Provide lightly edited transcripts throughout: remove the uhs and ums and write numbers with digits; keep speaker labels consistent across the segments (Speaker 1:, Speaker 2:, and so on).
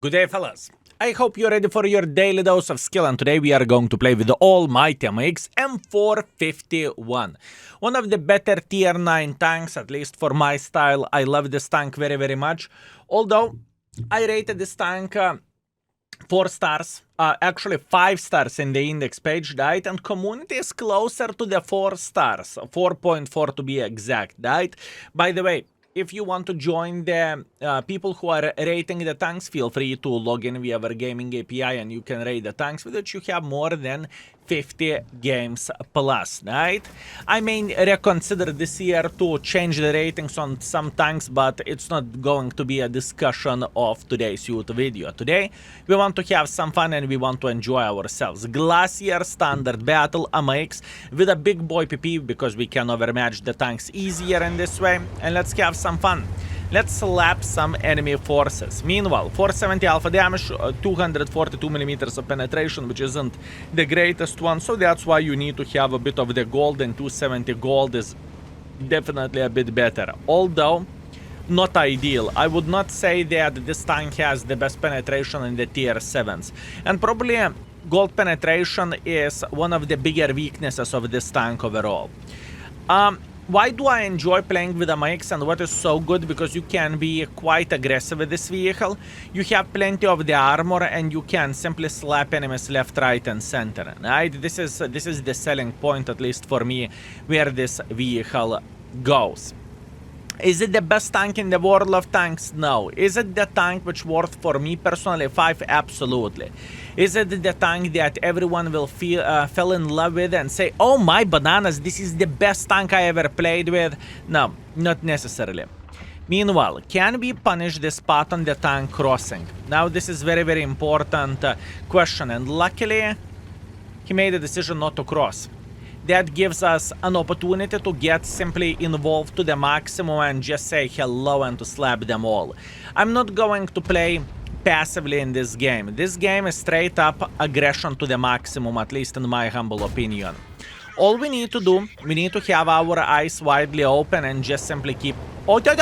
Speaker 1: Good day, fellas. I hope you're ready for your daily dose of skill, and today we are going to play with the almighty AMX M451. One of the better tier 9 tanks, at least for my style. I love this tank very, very much. Although, I rated this tank 4 stars, actually 5 stars in the index page, right? And community is closer to the 4 stars, 4.4 to be exact, right? By the way, if you want to join the people who are rating the tanks, feel free to log in via our gaming API and you can rate the tanks with which you have more than 50 games plus, right? I may reconsider this year to change the ratings on some tanks, but it's not going to be a discussion of today's YouTube video. Today, we want to have some fun and we want to enjoy ourselves. Glacier standard battle AMX with a big boy PP because we can overmatch the tanks easier in this way. And let's have some fun. Let's slap some enemy forces. Meanwhile, 470 alpha damage, 242 millimeters of penetration, which isn't the greatest one, so that's why you need to have a bit of the gold, and 270 gold is definitely a bit better. Although, not ideal. I would not say that this tank has the best penetration in the tier 7s. And probably gold penetration is one of the bigger weaknesses of this tank overall. Why do I enjoy playing with AMX and what is so good? Because you can be quite aggressive with this vehicle. You have plenty of the armor and you can simply slap enemies left, right and center. Right? This is the selling point, at least for me, where this vehicle goes. Is it the best tank in the world of tanks? No. Is it the tank which worth for me personally 5? Absolutely. Is it the tank that everyone will fell in love with and say, oh my bananas, this is the best tank I ever played with? No, not necessarily. Meanwhile, can we punish the spot on the tank crossing? Now this is very, very important question, and luckily he made a decision not to cross. That gives us an opportunity to get simply involved to the maximum and just say hello and to slap them all. I'm not going to play passively in this game. This game is straight up aggression to the maximum, at least in my humble opinion. All we need to do, we need to have our eyes widely open and just simply keep... Oh, God!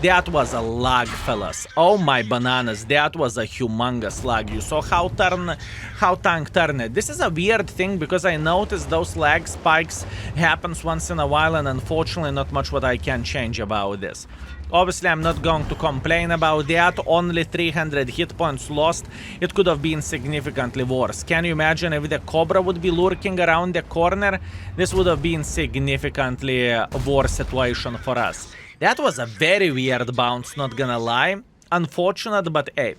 Speaker 1: That was a lag, fellas. Oh my bananas, that was a humongous lag. You saw how tank turned. This is a weird thing because I noticed those lag spikes happens once in a while, and unfortunately not much what I can change about this. Obviously, I'm not going to complain about that. Only 300 hit points lost. It could have been significantly worse. Can you imagine if the Cobra would be lurking around the corner? This would have been significantly worse situation for us. That was a very weird bounce, not gonna lie. Unfortunate, but hey,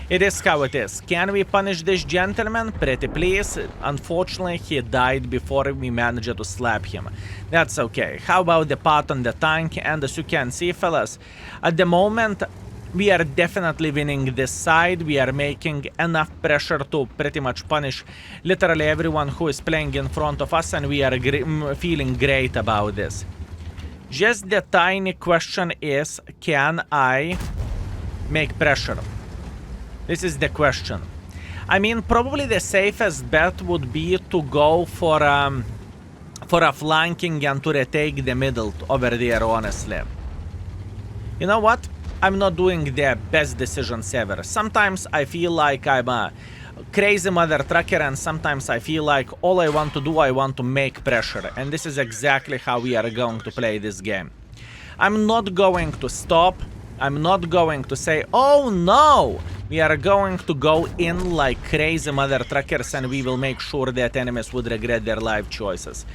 Speaker 1: it is how it is. Can we punish this gentleman? Pretty please. Unfortunately, he died before we managed to slap him. That's okay. How about the pot on the tank? And as you can see, fellas, at the moment, we are definitely winning this side. We are making enough pressure to pretty much punish literally everyone who is playing in front of us, and we are feeling great about this. Just the tiny question is, can I make pressure? This is the question. I mean, probably the safest bet would be to go for a flanking and to retake the middle over there, honestly. You know what? I'm not doing the best decisions ever. Sometimes I feel like I'm a crazy mother trucker, and sometimes I feel like all I want to do, I want to make pressure. And this is exactly how we are going to play this game. I'm not going to stop. I'm not going to say, oh no! We are going to go in like crazy mother truckers, and we will make sure that enemies would regret their life choices.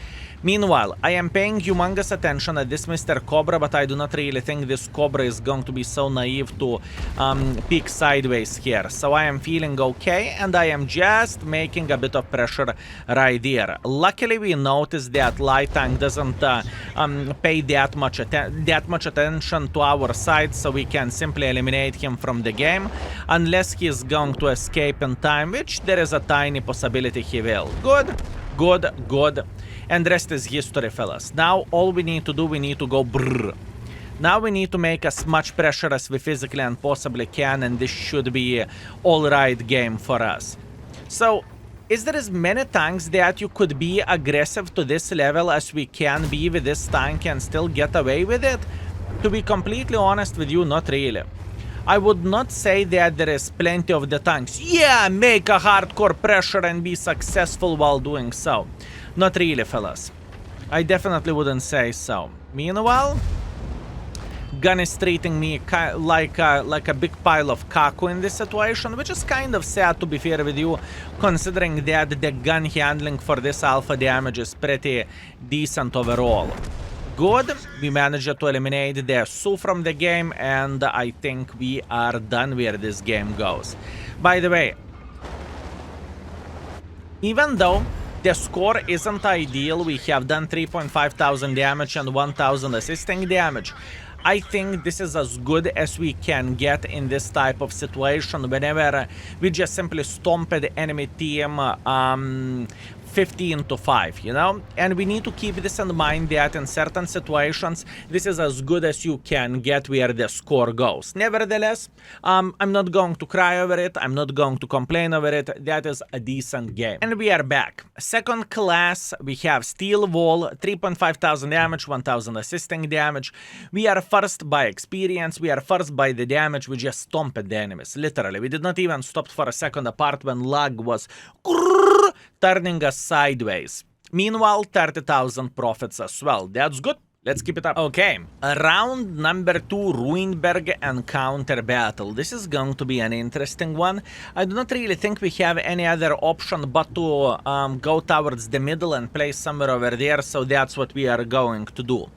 Speaker 1: Meanwhile, I am paying humongous attention at this Mr. Cobra, but I do not really think this Cobra is going to be so naive to peek sideways here. So I am feeling okay, and I am just making a bit of pressure right there. Luckily, we noticed that light tank doesn't pay that much attention to our side, so we can simply eliminate him from the game, unless he is going to escape in time, which there is a tiny possibility he will. Good, good, good. And rest is history, fellas. Now all we need to do, we need to go brrr. Now we need to make as much pressure as we physically and possibly can, and this should be an alright game for us. So, is there as many tanks that you could be aggressive to this level as we can be with this tank and still get away with it? To be completely honest with you, not really. I would not say that there is plenty of the tanks. Yeah, make a hardcore pressure and be successful while doing so. Not really, fellas. I definitely wouldn't say so. Meanwhile, gun is treating me like a big pile of kaku in this situation, which is kind of sad, to be fair with you, considering that the gun handling for this alpha damage is pretty decent overall. Good, we managed to eliminate the Su from the game, and I think we are done where this game goes. By the way, even though the score isn't ideal, we have done 3,500 damage and 1,000 assisting damage. I think this is as good as we can get in this type of situation whenever we just simply stomp the enemy team 15-5, you know? And we need to keep this in mind that in certain situations, this is as good as you can get where the score goes. Nevertheless, I'm not going to cry over it. I'm not going to complain over it. That is a decent game. And we are back. Second class, we have Steel Wall, 3,500 damage, 1,000 assisting damage. We are first by experience. We are first by the damage. We just stomped the enemies, literally. We did not even stop for a second apart when lag was turning us sideways. Meanwhile, 30,000 profits as well. That's good. Let's keep it up. Okay, round number 2, Ruinberg encounter battle. This is going to be an interesting one. I do not really think we have any other option but to go towards the middle and play somewhere over there, so that's what we are going to do.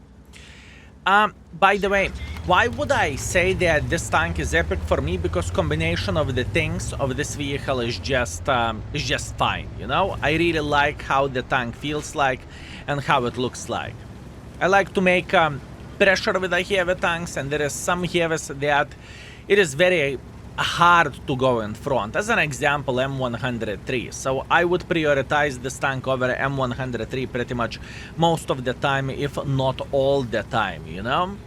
Speaker 1: By the way, why would I say that this tank is epic for me? Because combination of the things of this vehicle is just fine, you know? I really like how the tank feels like and how it looks like. I like to make pressure with the heavy tanks, and there is some heavies that it is very hard to go in front. As an example, M103. So I would prioritize this tank over M103 pretty much most of the time, if not all the time, you know?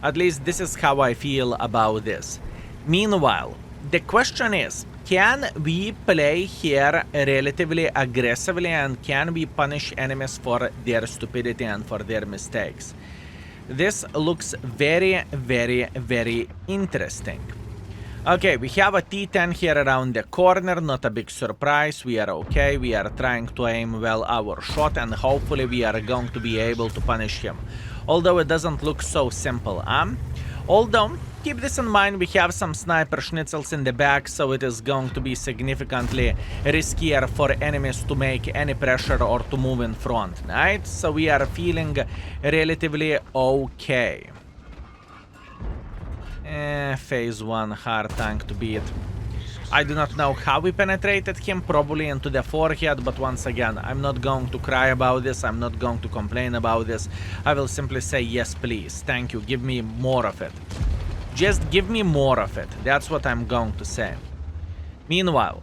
Speaker 1: At least this is how I feel about this. Meanwhile, the question is, can we play here relatively aggressively, and can we punish enemies for their stupidity and for their mistakes? This looks very, very, very interesting. Okay, we have a T10 here around the corner, not a big surprise. We are okay, we are trying to aim well our shot, and hopefully we are going to be able to punish him. Although it doesn't look so simple, Although, keep this in mind, we have some sniper schnitzels in the back, so it is going to be significantly riskier for enemies to make any pressure or to move in front, right? So we are feeling relatively okay. Phase 1, hard tank to beat. I do not know how we penetrated him, probably into the forehead, but once again, I'm not going to cry about this, I'm not going to complain about this. I will simply say, yes, please, thank you, give me more of it. Just give me more of it, that's what I'm going to say. Meanwhile,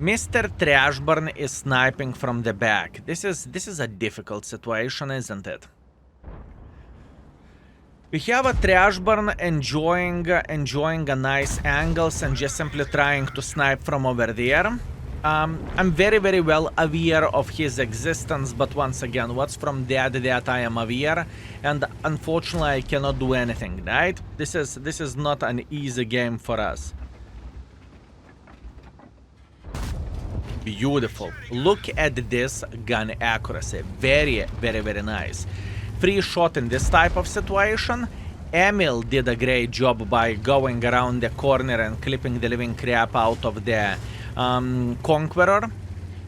Speaker 1: Mr. Trashburn is sniping from the back. This is a difficult situation, isn't it? We have a Trashburn enjoying a nice angles and just simply trying to snipe from over there. I'm very, very well aware of his existence, but once again, what's from that I am aware, and unfortunately I cannot do anything, right? This is not an easy game for us. Beautiful. Look at this gun accuracy. Very, very, very nice. Free shot in this type of situation. Emil did a great job by going around the corner and clipping the living crap out of the Conqueror.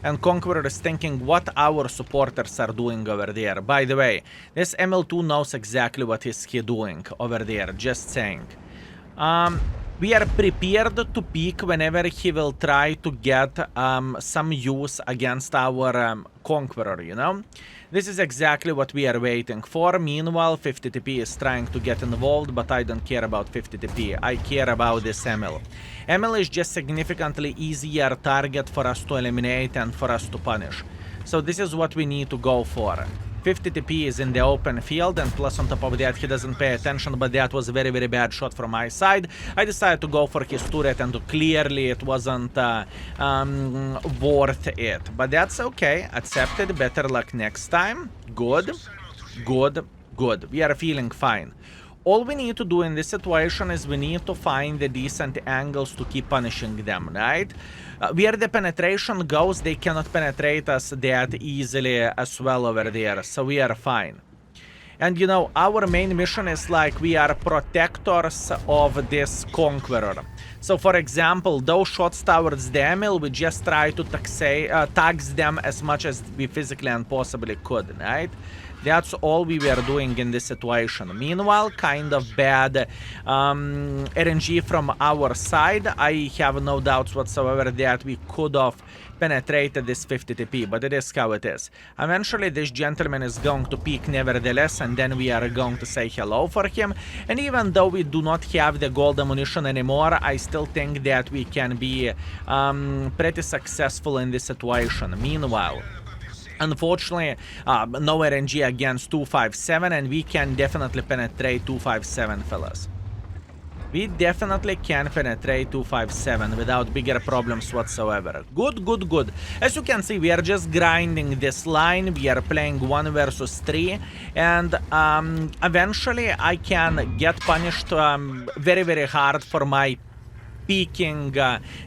Speaker 1: And Conqueror is thinking what our supporters are doing over there. By the way, this ML2 knows exactly what is he doing over there, just saying. We are prepared to peek whenever he will try to get some use against our Conqueror, you know? This is exactly what we are waiting for. Meanwhile, 50TP is trying to get involved, but I don't care about 50TP. I care about this Emil. Emil is just significantly easier target for us to eliminate and for us to punish. So this is what we need to go for. 50TP is in the open field, and plus on top of that he doesn't pay attention, but that was a very, very bad shot from my side. I decided to go for his turret, and clearly it wasn't worth it. But that's okay, accepted, better luck next time. Good, good, good. We are feeling fine. all we need to do in this situation is we need to find the decent angles to keep punishing them, right? Where the penetration goes, they cannot penetrate us that easily as well over there, so we are fine. And you know, our main mission is like we are protectors of this conqueror. So for example, those shots towards the Emil, we just try to tax them as much as we physically and possibly could, right? That's all we were doing in this situation. Meanwhile, kind of bad RNG from our side. I have no doubts whatsoever that we could have penetrated this 50 TP, but it is how it is. Eventually, this gentleman is going to peek nevertheless, and then we are going to say hello for him. And even though we do not have the gold ammunition anymore, I still think that we can be pretty successful in this situation. Meanwhile, unfortunately, no RNG against 257, and we can definitely penetrate 257, fellas. We definitely can penetrate 257 without bigger problems whatsoever. Good, good, good. As you can see, we are just grinding this line. We are playing 1 versus 3. And eventually, I can get punished very, very hard for my peeking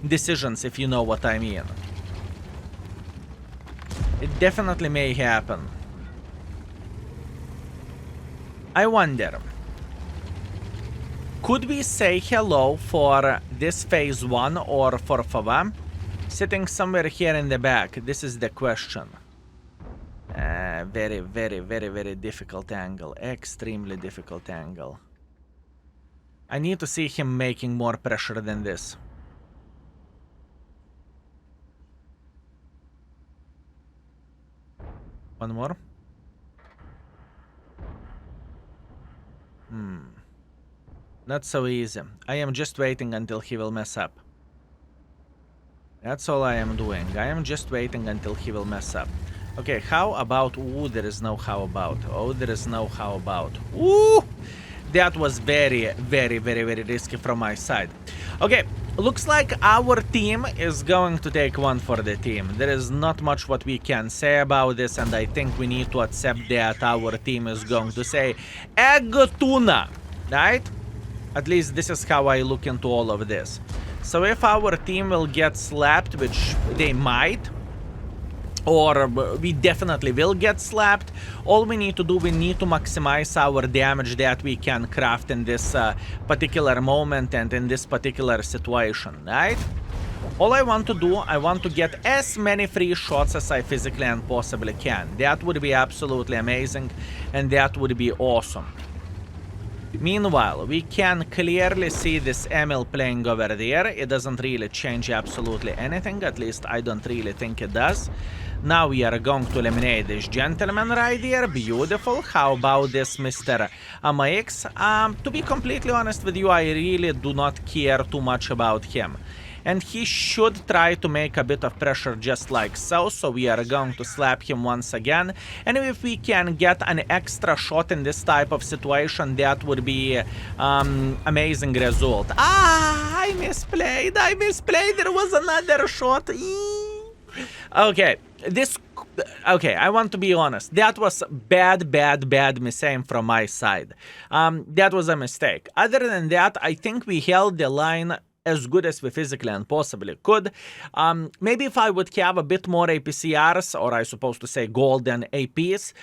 Speaker 1: decisions, if you know what I mean. It definitely may happen. I wonder, could we say hello for this phase 1 or for Fava? Sitting somewhere here in the back, this is the question. Very, very, very, very difficult angle. Extremely difficult angle. I need to see him making more pressure than this. One more. Not so easy. I am just waiting until he will mess up. That's all I am doing. I am just waiting until he will mess up. Okay, how about... Ooh, there is no how about. Oh, there is no how about. Ooh! That was very, very, very, very risky from my side. Okay, looks like our team is going to take one for the team. There is not much what we can say about this, and I think we need to accept that our team is going to say egg tuna, right? At least this is how I look into all of this. So if our team will get slapped, which they might, or we definitely will get slapped, all we need to do, we need to maximize our damage that we can craft in this particular moment and in this particular situation, right? All I want to do, I want to get as many free shots as I physically and possibly can. That would be absolutely amazing, and that would be awesome. Meanwhile, we can clearly see this Emil playing over there. It doesn't really change absolutely anything, at least I don't really think it does. Now we are going to eliminate this gentleman right here. Beautiful. How about this Mr. AMX? To be completely honest with you, I really do not care too much about him. And he should try to make a bit of pressure just like so. So we are going to slap him once again. And if we can get an extra shot in this type of situation, that would be amazing result. Ah, I misplayed. There was another shot. Okay, okay, I want to be honest. That was bad mistake from my side. That was a mistake. Other than that, I think we held the line as good as we physically and possibly could. Maybe if I would have a bit more APCRs, or I supposed to say golden APs,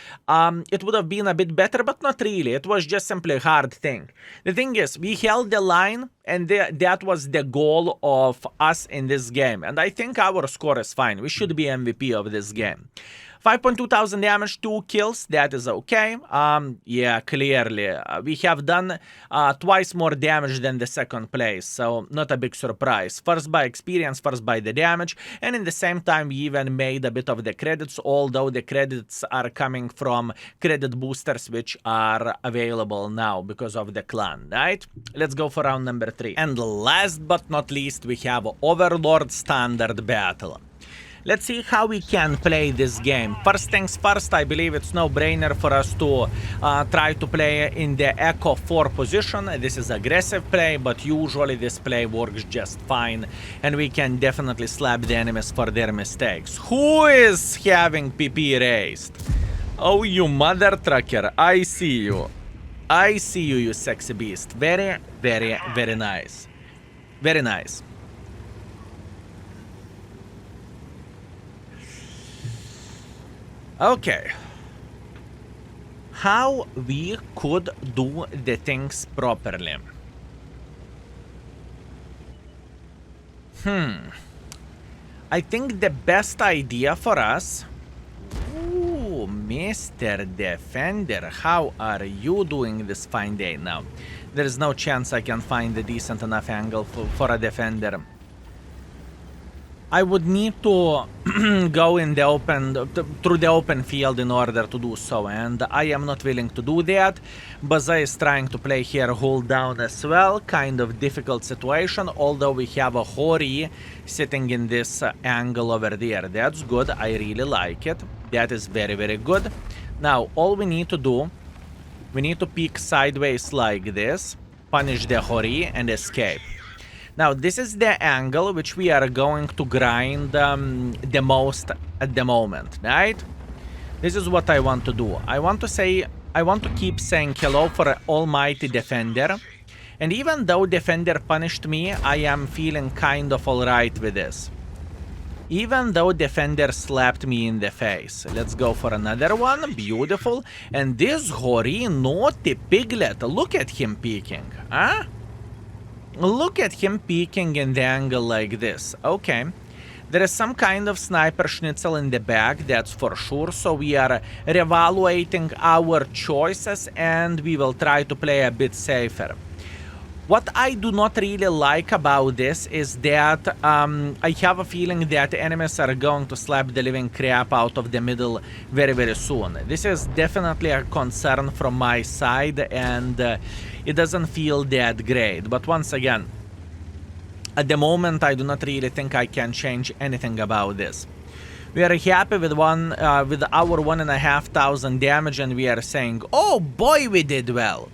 Speaker 1: it would have been a bit better, but not really. It was just simply a hard thing. The thing is, we held the line, and that was the goal of us in this game. And I think our score is fine. We should be MVP of this game. 5.2 thousand damage, 2 kills, that is okay. Yeah, clearly. We have done twice more damage than the second place, so not a big surprise. First by experience, first by the damage, and in the same time we even made a bit of the credits, although the credits are coming from credit boosters which are available now because of the clan, right? Let's go for round number 3. And last but not least, we have Overlord Standard Battle. Let's see how we can play this game. First things first, I believe it's no-brainer for us to try to play in the Echo 4 position. This is aggressive play, but usually this play works just fine. And we can definitely slap the enemies for their mistakes. Who is having PP raised? Oh, you mother trucker, I see you. I see you, you sexy beast. Very, very, very nice. Very nice. Okay. How we could do the things properly? I think the best idea for us... Ooh, Mr. Defender, how are you doing this fine day now? There is no chance I can find a decent enough angle for a defender. I would need to go in the open, through the open field in order to do so, and I am not willing to do that. Baza is trying to play here hold down as well, kind of difficult situation, although we have a Hori sitting in this angle over there. That's good, I really like it. That is very, very good. Now, all we need to do, we need to peek sideways like this, punish the Hori, and escape. Now, this is the angle which we are going to grind the most at the moment, right? This is what I want to do. I want to keep saying hello for Almighty Defender. And even though Defender punished me, I am feeling kind of alright with this. Even though Defender slapped me in the face. Let's go for another one. Beautiful. And this Hori, naughty piglet. Look at him peeking, huh? Look at him peeking in the angle like this. Okay. There is some kind of sniper schnitzel in the back, that's for sure. So we are reevaluating our choices and we will try to play a bit safer. What I do not really like about this is that I have a feeling that enemies are going to slap the living crap out of the middle very, very soon. This is definitely a concern from my side, and it doesn't feel that great. But once again, at the moment, I do not really think I can change anything about this. We are happy with our 1,500 damage, and we are saying, oh boy, we did well.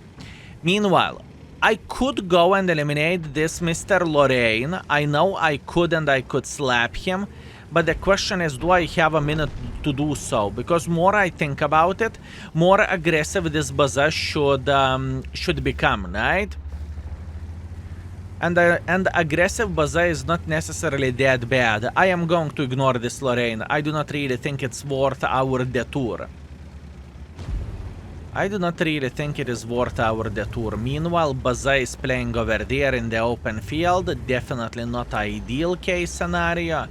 Speaker 1: Meanwhile, I could go and eliminate this Mr. Lorraine. I know I could, and I could slap him. But the question is, do I have a minute to do so? Because more I think about it, more aggressive this Baza should become, right? And aggressive Baza is not necessarily that bad. I am going to ignore this Lorraine. I do not really think it's worth our detour. I do not really think it is worth our detour. Meanwhile, Baza is playing over there in the open field. Definitely not ideal case scenario.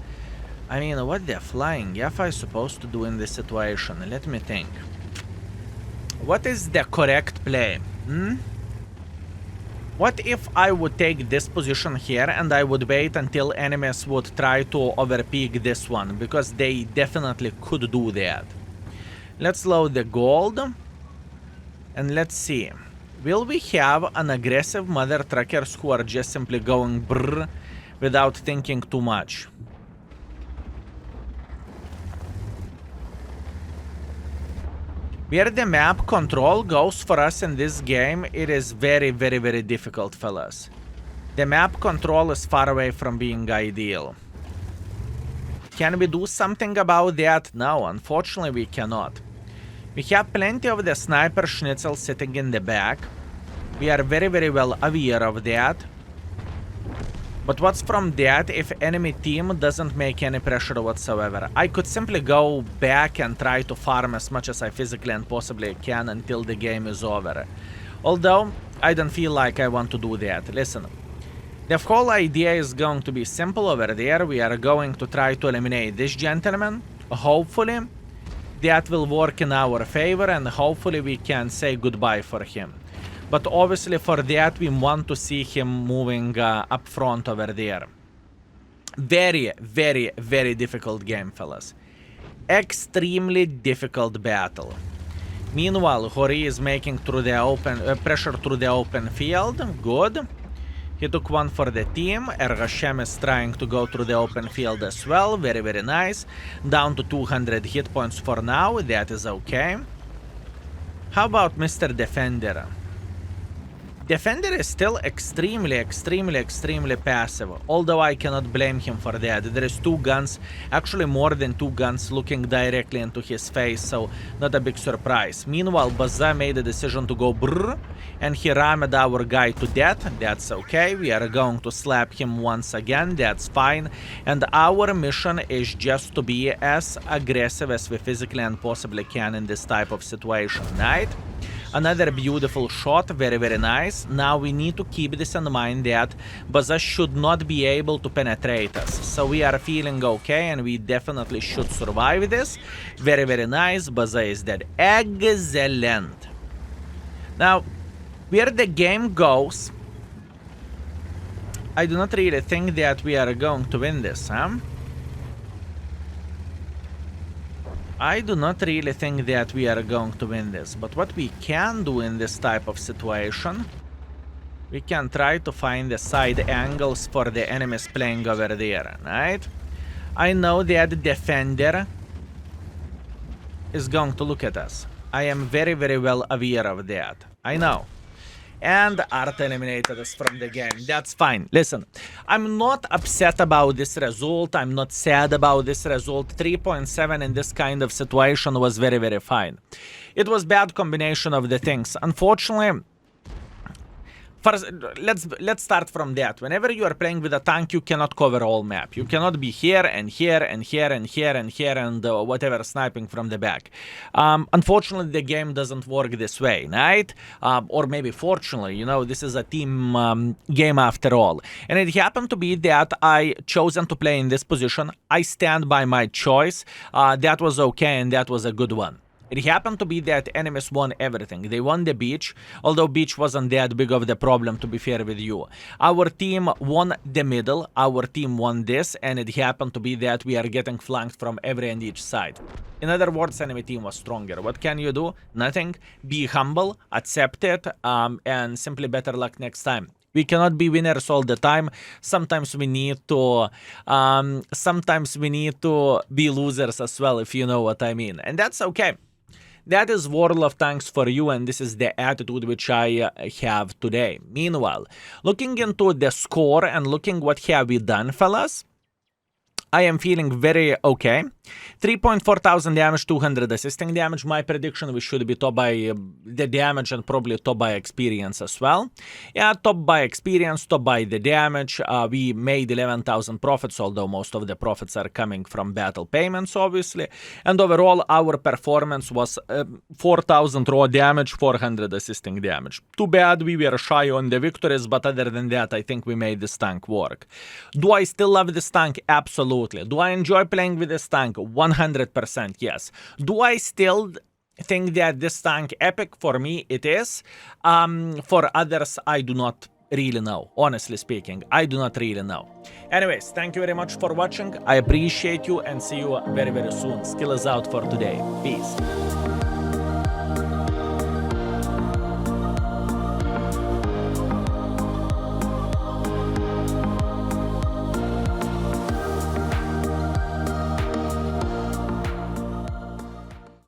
Speaker 1: I mean, what the flying F I supposed to do in this situation? Let me think. What is the correct play? What if I would take this position here and I would wait until enemies would try to overpeak this one? Because they definitely could do that. Let's load the gold. And let's see. Will we have an aggressive mother truckers who are just simply going brrr without thinking too much? Where the map control goes for us in this game, it is very, very, very difficult, fellas. The map control is far away from being ideal. Can we do something about that? No, unfortunately we cannot. We have plenty of the sniper schnitzel sitting in the back. We are very, very well aware of that. But what's from that if enemy team doesn't make any pressure whatsoever? I could simply go back and try to farm as much as I physically and possibly can until the game is over. Although, I don't feel like I want to do that. Listen, the whole idea is going to be simple over there. We are going to try to eliminate this gentleman. Hopefully, that will work in our favor, and hopefully we can say goodbye for him. But obviously for that we want to see him moving up front over there. Very, very, very difficult game, fellas. Extremely difficult battle. Meanwhile, Hori is making through the open pressure through the open field. Good. He took one for the team. Ergashem is trying to go through the open field as well. Very, very nice. Down to 200 hit points for now. That is okay. How about Mr. Defender? Defender is still extremely passive, although I cannot blame him for that. There is 2 guns, actually more than 2 guns looking directly into his face, so not a big surprise. Meanwhile, Baza made a decision to go brrr, and he rammed our guy to death. That's okay, we are going to slap him once again, that's fine. And our mission is just to be as aggressive as we physically and possibly can in this type of situation, right? Another beautiful shot, very nice. Now we need to keep this in mind that Baza should not be able to penetrate us. So we are feeling okay and we definitely should survive this. Very nice. Baza is dead. Excellent. Now, where the game goes, I do not really think that we are going to win this, huh? I do not really think that we are going to win this, but what we can do in this type of situation, we can try to find the side angles for the enemies playing over there, right? I know that the defender is going to look at us. I am very well aware of that. I know. And Art eliminated us from the game. That's fine. Listen, I'm not upset about this result. I'm not sad about this result. 3.7 in this kind of situation was very fine. It was bad combination of the things. Unfortunately, first, let's start from that. Whenever you are playing with a tank, you cannot cover all map. You cannot be here and here and here and here and here and whatever, sniping from the back. Unfortunately, the game doesn't work this way, right? Or maybe fortunately, you know, this is a team game after all. And it happened to be that I chosen to play in this position. I stand by my choice. That was okay and that was a good one. It happened to be that enemies won everything. They won the beach, although beach wasn't that big of the problem, to be fair with you. Our team won the middle, our team won this, and it happened to be that we are getting flanked from every and each side. In other words, enemy team was stronger. What can you do? Nothing. Be humble, accept it, and simply better luck next time. We cannot be winners all the time. Sometimes we need to be losers as well, if you know what I mean. And that's okay. That is World of Tanks for you, and this is the attitude which I have today. Meanwhile, looking into the score and looking what have we done, fellas, I am feeling very okay. 3.4 thousand damage, 200 assisting damage. My prediction, we should be top by the damage and probably top by experience as well. Yeah, top by experience, top by the damage. We made 11,000 profits, although most of the profits are coming from battle payments, obviously. And overall, our performance was 4,000 raw damage, 400 assisting damage. Too bad we were shy on the victories, but other than that, I think we made this tank work. Do I still love this tank? Absolutely. Do I enjoy playing with this tank? 100% yes. Do I still think that this tank epic? For me, it is. For others, I do not really know. Honestly speaking, I do not really know. Anyways, thank you very much for watching. I appreciate you and see you very soon. Skill is out for today. Peace.